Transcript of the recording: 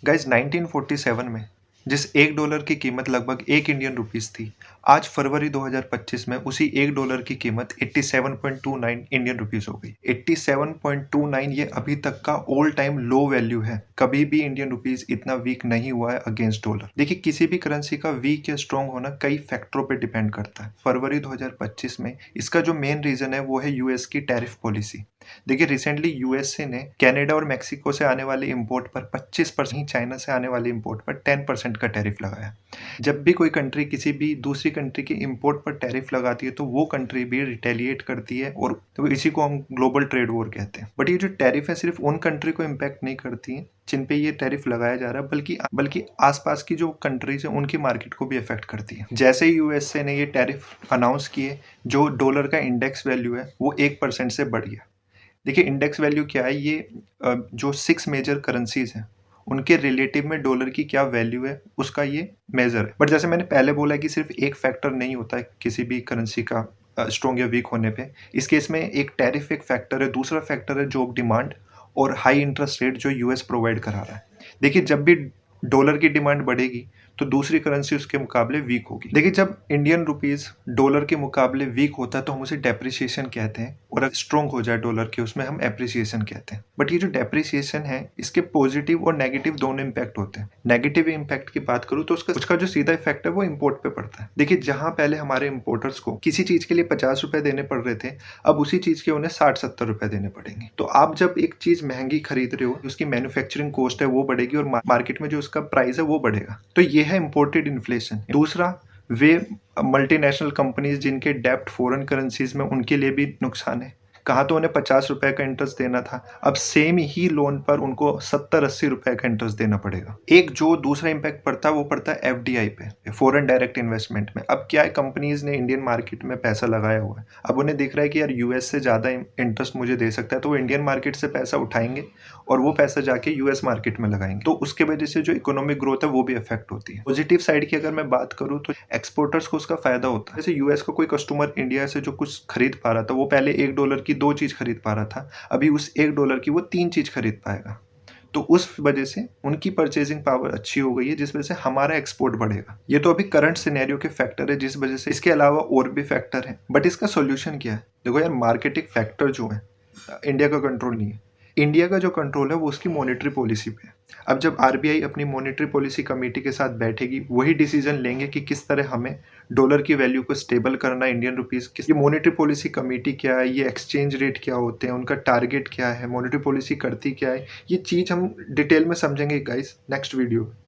Guys 1947 में जिस $1 की कीमत लगभग 1 इंडियन रुपीस थी, आज फरवरी 2025 में उसी $1 की कीमत 87.29 इंडियन रुपीस हो गई। 87.29 ये अभी तक का ऑल टाइम लो वैल्यू है। कभी भी इंडियन रुपीस इतना वीक नहीं हुआ है अगेंस्ट डॉलर। देखिए, किसी भी करेंसी का वीक या स्ट्रॉन्ग होना कई फैक्टरों पे डिपेंड करता है। फरवरी 2025 में इसका जो मेन रीजन है वो है यूएस की टैरिफ पॉलिसी। देखिए, रिसेंटली यूएसए ने कनाडा और मेक्सिको से आने वाले इंपोर्ट पर 25%, चाइना से आने वाले इंपोर्ट पर 10% का टैरिफ लगाया। जब भी कोई कंट्री किसी भी दूसरी कंट्री के इंपोर्ट पर टैरिफ लगाती है तो वो कंट्री भी रिटेलिएट करती है, और तो इसी को हम ग्लोबल ट्रेड वॉर कहते हैं। बट ये जो टैरिफ है सिर्फ उन कंट्री को इम्पैक्ट नहीं करती है जिन पे ये टैरिफ लगाया जा रहा है, बल्कि आसपास की जो कंट्रीज है उनकी मार्केट को भी अफेक्ट करती है। जैसे ही यूएसए ने ये टैरिफ अनाउंस किए, जो डॉलर का इंडेक्स वैल्यू है वो 1% से बढ़ गया। देखिए, इंडेक्स वैल्यू क्या है? ये जो 6 मेजर करेंसीज हैं उनके रिलेटिव में डॉलर की क्या वैल्यू है उसका ये मेजर है। बट जैसे मैंने पहले बोला कि सिर्फ एक फैक्टर नहीं होता है किसी भी करेंसी का स्ट्रॉन्ग या वीक होने पे। इस केस में एक टैरिफ एक फैक्टर है, दूसरा फैक्टर है जॉब डिमांड और हाई इंटरेस्ट रेट जो यूएस प्रोवाइड करा रहा है। देखिए, जब भी डॉलर की डिमांड बढ़ेगी तो दूसरी करेंसी उसके मुकाबले वीक होगी। देखिए, जब इंडियन रुपीस डॉलर के मुकाबले वीक होता है तो हम उसे डेप्रिसिएशन कहते हैं, और अगर स्ट्रॉन्ग हो जाए डॉलर के उसमें हम एप्रिसिएशन कहते हैं। बट ये जो डेप्रिसिएशन है इसके पॉजिटिव और नेगेटिव दोनों इम्पैक्ट होते हैं। नेगेटिव इम्पैक्ट की बात करूँ तो उसका जो सीधा इफेक्ट है वो इम्पोर्ट पे पड़ता है। देखिए, जहां पहले हमारे इम्पोर्टर्स को किसी चीज के लिए 50 रुपए देने पड़ रहे थे, अब उसी चीज के उन्हें 60-70 रुपए देने पड़ेंगे। तो आप जब एक चीज महंगी खरीद रहे हो, उसकी मैन्युफैक्चरिंग कॉस्ट है वो बढ़ेगी और मार्केट में जो उसका प्राइस है वो बढ़ेगा। तो ये है इम्पोर्टेड इन्फ्लेशन। दूसरा, वे मल्टीनेशनल कंपनीज जिनके डेप्ट फॉरेन करेंसीज में, उनके लिए भी नुकसान है। कहाँ तो उन्हें 50 रुपए का इंटरेस्ट देना था, अब सेम ही लोन पर उनको 70-80 रुपए का इंटरेस्ट देना पड़ेगा। एक जो दूसरा इम्पैक्ट पड़ता है वो पड़ता है एफडीआई पे, फॉरेन डायरेक्ट इन्वेस्टमेंट में। अब क्या है, कंपनीज ने इंडियन मार्केट में पैसा लगाया हुआ है, अब उन्हें दिख रहा है कि यार यूएस से ज्यादा इंटरेस्ट मुझे दे सकता है, तो वो इंडियन मार्केट से पैसा उठाएंगे और वो पैसा जाके यूएस मार्केट में लगाएंगे। तो उसके वजह से जो इकोनॉमिक ग्रोथ है वो भी अफेक्ट होती है। पॉजिटिव साइड की अगर मैं बात करूँ तो एक्सपोर्टर्स को उसका फायदा होता है। जैसे यूएस का कोई कस्टमर इंडिया से जो कुछ खरीद पा रहा था, वो पहले $1 की 2 चीज खरीद पा रहा था, अभी उस $1 की वो 3 चीज खरीद पाएगा। तो उस वजह से उनकी परचेजिंग पावर अच्छी हो गई है, जिस वजह से हमारा एक्सपोर्ट बढ़ेगा। ये तो अभी करंट सिनेरियो के फैक्टर है जिस वजह से, इसके अलावा और भी फैक्टर है। बट इसका सोल्यूशन क्या है? देखो यार, मार्केटिंग फैक्टर जो है इंडिया का कंट्रोल नहीं है। इंडिया का जो कंट्रोल है वो उसकी मॉनेटरी पॉलिसी पे है। अब जब आरबीआई अपनी मॉनेटरी पॉलिसी कमेटी के साथ बैठेगी, वही डिसीजन लेंगे कि किस तरह हमें डॉलर की वैल्यू को स्टेबल करना है, इंडियन रुपीस की। ये मॉनेटरी पॉलिसी कमेटी क्या है, ये एक्सचेंज रेट क्या होते हैं, उनका टारगेट क्या है, मॉनेटरी पॉलिसी करती क्या है, ये चीज हम डिटेल में समझेंगे गाइस नेक्स्ट वीडियो।